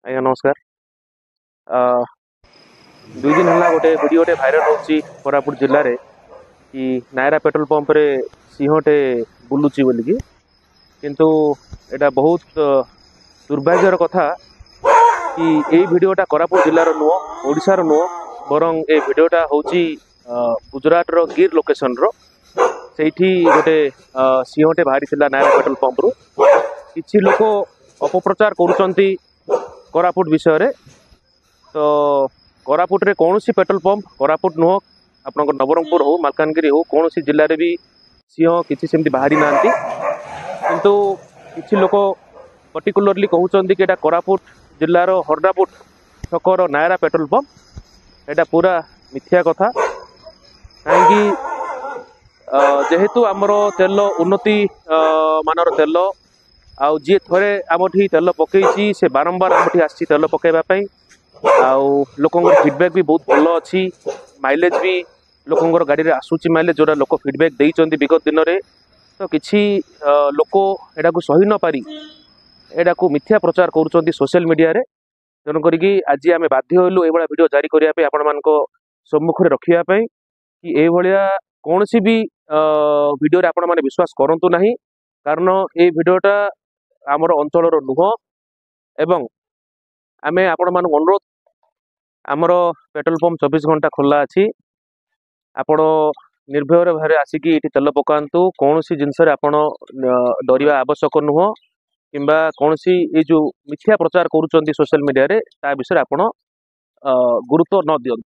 आज्ञा नमस्कार। दुई दिन है गोटे वीडियोटे भाइराल होची कोरापुट जिले में कि नायरा पेट्रोल पंप रे सिंहटे बुलुची बोलिकी, किंतु एटा बहुत दुर्भाग्यर कथा कि यही वीडियोटा कोरापुट जिलार नुह ओडिशार नुह बरं ए वीडियोटा होची गुजरात रो गिर लोकेशन रो सेठी गोटे सिंहटे बाहरी नायरा पेट्रोल पंप रु किछि लोक अपप्रचार करुचंती कोरापुट विषय रे। तो कोरापुट रे कौन सी पेट्रोल पंप कोरापुट नुह आप नवरंगपुर हो मालकानगिरी हो कौन सी जिले में भी सिंह किसी सेमती बाहरी ना किंतु किछि लोक पर्टिकुलरली कहउचंती कि एटा कोरापुट जिलार हरदापुट छकर नायरा पेट्रोल पंप एटा पूरा मिथ्या कथा। कहीं जेहेतु आमर तेल उन्नति मानर तेल आउ जी थरे आमठी तेल पकई से बारंबार आमठी आसी तेल पकईवाई आउ लोकंर फीडबैक भी बहुत भल अच्छी माइलेज भी लोकंर गाड़ी रे आसूची माइलेज जोरा लोक फीडबैक देइचंती विगत दिन रे। तो किछि लोक एडा को सही न पारी एडा को मिथ्या प्रचार करुचंती सोशल मीडिया रे। तेणु करिकी आज आमे बाध्य होलु ए बडा वीडियो जारी करिया पे आपण मानको सम्मुख रे रखिया पे कि ए भलिया कोनसी भी वीडियो रे आपण माने विश्वास करंतु नाही, कारण ए वीडियोटा आमर अंचल नुह एवं आमे आपण मान अनुरोध आमर पेट्रोल पंप 24 घंटा खोला अच्छी आपण निर्भय भाव आसिकी ये तेल पकातु कौन सी जिनस आपण डरवा आवश्यक नुह किंबा कौन सी ये जो मिथ्या प्रचार करुचंती सोशल मीडिया रे ता विषय आपण गुरुत्व न दियंतु।